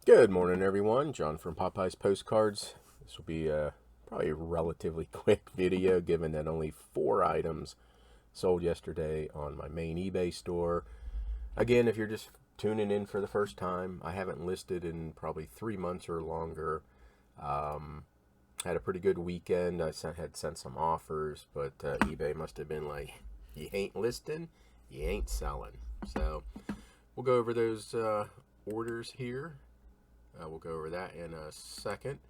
Good morning, everyone. John from Popeyes Postcards. This will be probably a relatively quick video, given that only 4 items sold yesterday on my main eBay store. Again, if you're just tuning in for the first time, I haven't listed in probably 3 months or longer. Had a pretty good weekend. Had sent some offers, but eBay must have been like, "You ain't listing, you ain't selling." So we'll go over those orders here. We'll go over that in a second.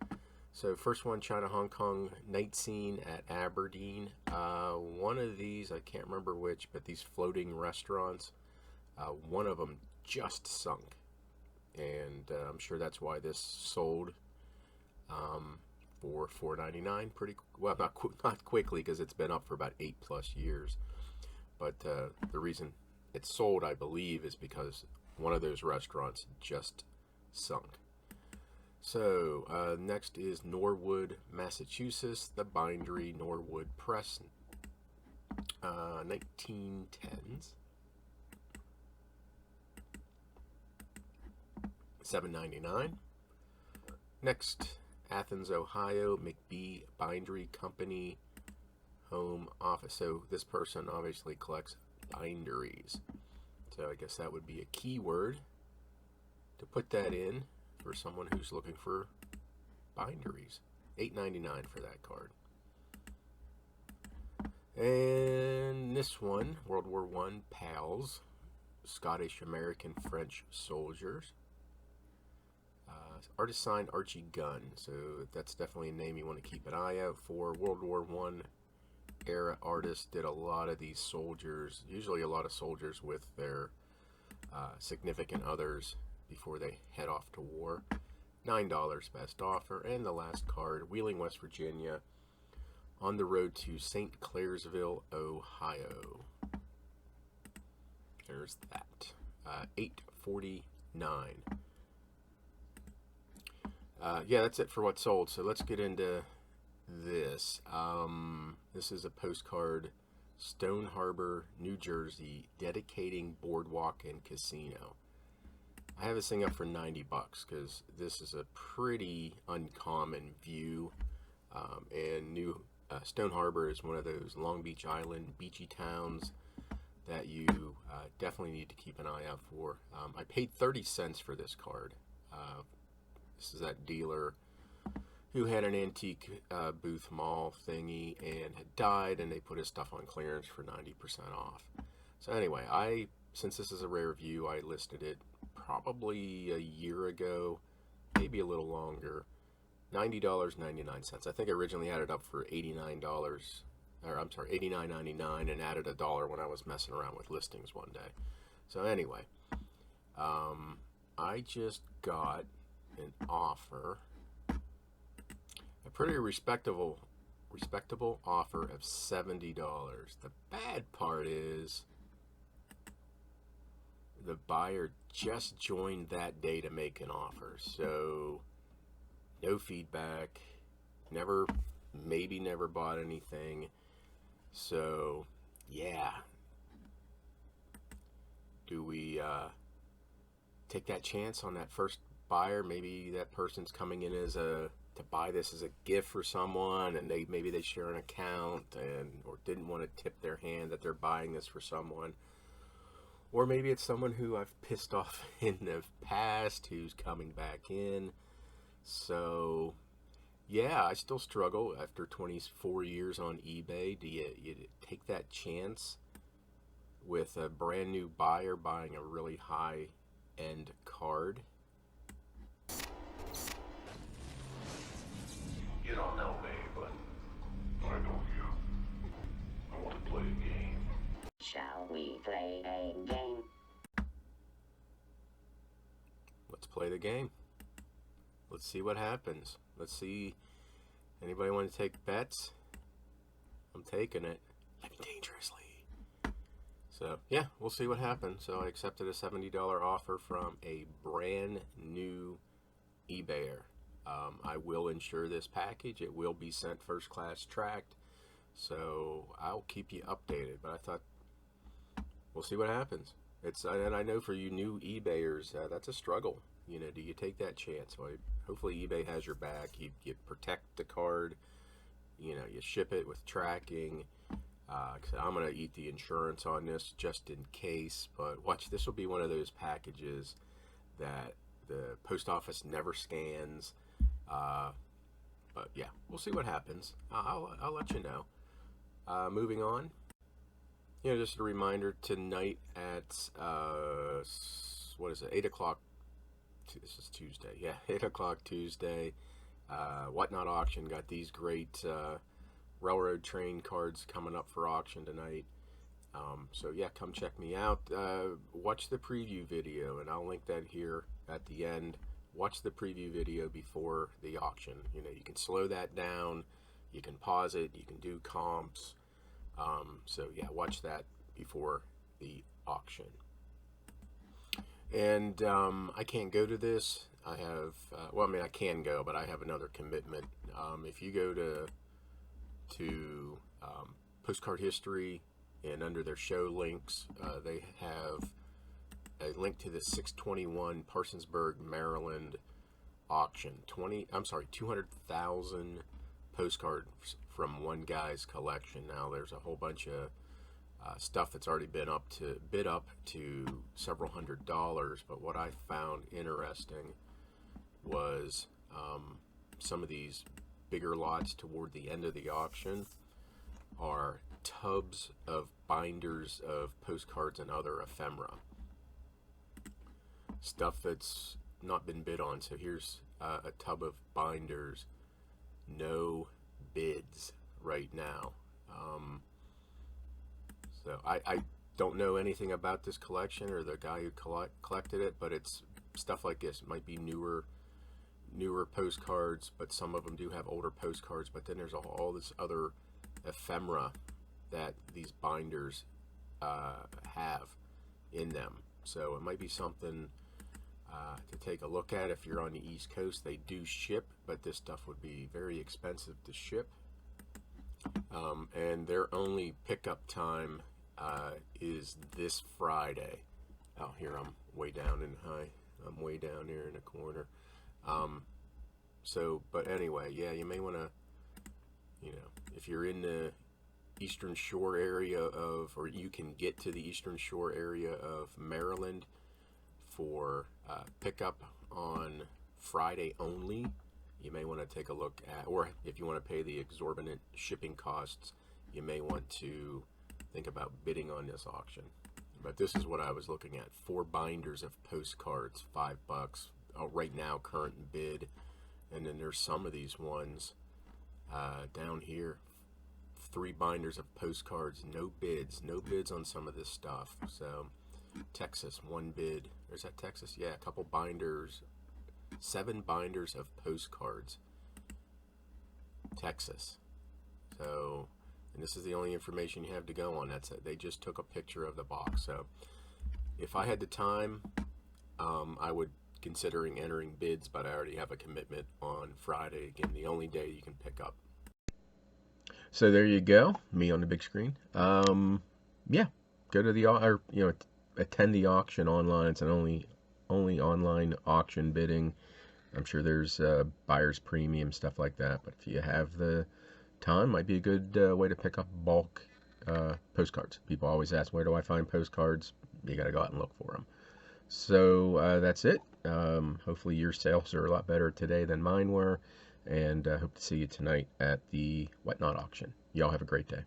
So first one, China Hong Kong night scene at Aberdeen. One of these, I can't remember which, but these floating restaurants, one of them just sunk. And I'm sure that's why this sold for $4.99 pretty well, not quickly, because it's been up for about 8+ years. But the reason it sold, I believe, is because one of those restaurants just sunk. So next is Norwood, Massachusetts, the Bindery Norwood Press, 1910s, $7.99. Next, Athens, Ohio, McBee Bindery Company, home office. So this person obviously collects binderies. So I guess that would be a keyword to put that in for someone who's looking for binderies. $8.99 for that card. And this one, World War I PALs, Scottish, American, French soldiers. Artist signed Archie Gunn, so that's definitely a name you want to keep an eye out for. World War I era artists did a lot of these soldiers, usually a lot of soldiers with their significant others before they head off to war. $9 best offer. And the last card, Wheeling, West Virginia, on the road to St. Clairsville, Ohio. There's that. $8.49. Yeah, that's it for what sold. So let's get into this. This is a postcard, Stone Harbor, New Jersey, dedicating boardwalk and casino. I have this thing up for $90 because this is a pretty uncommon view. And New Stone Harbor is one of those Long Beach Island beachy towns that you definitely need to keep an eye out for. I paid 30 cents for this card. This is that dealer who had an antique booth mall thingy and had died, and they put his stuff on clearance for 90% off. So anyway, since this is a rare view, I listed it probably a year ago, maybe a little longer. $90.99. I think I originally had it up for $89, or I'm sorry, $89.99, and added $1 when I was messing around with listings one day. So anyway, I just got an offer, a pretty respectable offer of $70. The bad part is the buyer just joined that day to make an offer, so no feedback, never bought anything. So yeah, do we take that chance on that first buyer? Maybe that person's coming in to buy this as a gift for someone, and maybe they share an account or didn't want to tip their hand that they're buying this for someone. Or maybe it's someone who I've pissed off in the past who's coming back in. So, yeah, I still struggle after 24 years on eBay. Do you take that chance with a brand new buyer buying a really high-end card? You don't know me, but I know you. I want to play a game. Shall we play a game? Let's play the game. Let's see what happens. Let's see. Anybody want to take bets? I'm taking it. Living dangerously. So, yeah, we'll see what happens. So I accepted a $70 offer from a brand new eBayer. I will insure this package. It will be sent first class tracked. So I'll keep you updated. But I thought we'll see what happens. And I know for you new eBayers, that's a struggle. Do you take that chance? Well, hopefully eBay has your back. You protect the card. You ship it with tracking. I'm going to eat the insurance on this just in case. But watch, this will be one of those packages that the post office never scans. But yeah, we'll see what happens. I'll let you know. Moving on. Just a reminder, tonight at, 8 o'clock, this is Tuesday, yeah, 8 o'clock Tuesday, WhatNot auction, got these great railroad train cards coming up for auction tonight. So yeah, come check me out. Watch the preview video, and I'll link that here at the end. Watch the preview video before the auction. You can slow that down, you can pause it, you can do comps. So yeah, watch that before the auction. And I can't go to this. I have, I can go, but I have another commitment. If you go to Postcard History, and under their show links, they have a link to the 621 Parsonsburg, Maryland auction. 200,000 postcards from one guy's collection. Now there's a whole bunch of stuff that's already been bid up to several $100s, but what I found interesting was some of these bigger lots toward the end of the auction are tubs of binders of postcards and other ephemera, stuff that's not been bid on. So here's a tub of binders, no bids right now. So I don't know anything about this collection or the guy who collected it, but it's stuff like this. It might be newer postcards, but some of them do have older postcards. But then there's all this other ephemera that these binders have in them. So it might be something to take a look at. If you're on the East Coast, they do ship, but this stuff would be very expensive to ship. And their only pickup time is this Friday. Oh, here I'm way down I'm way down here in the corner. But anyway, yeah, you may want to, if you're in the Eastern Shore area or you can get to the Eastern Shore area of Maryland for pickup on Friday only, you may want to take a look at, or if you want to pay the exorbitant shipping costs, you may want to think about bidding on this auction. But this is what I was looking at: 4 binders of postcards, $5. Right now, current bid. And then there's some of these ones down here, 3 binders of postcards, no bids on some of this stuff. So Texas, 1 bid. There's that Texas, yeah, a couple binders, 7 binders of postcards, Texas. So, and this is the only information you have to go on. That's it. They just took a picture of the box. So if I had the time, I would considering entering bids, but I already have a commitment on Friday. Again, the only day you can pick up. So there you go, me on the big screen. Yeah, go to the attend the auction online. It's an only online auction bidding. I'm sure there's buyer's premium, stuff like that. But if you have the time, might be a good way to pick up bulk postcards. People always ask, where do I find postcards? You got to go out and look for them. So that's it. Hopefully your sales are a lot better today than mine were, and hope to see you tonight at the WhatNot auction. Y'all have a great day.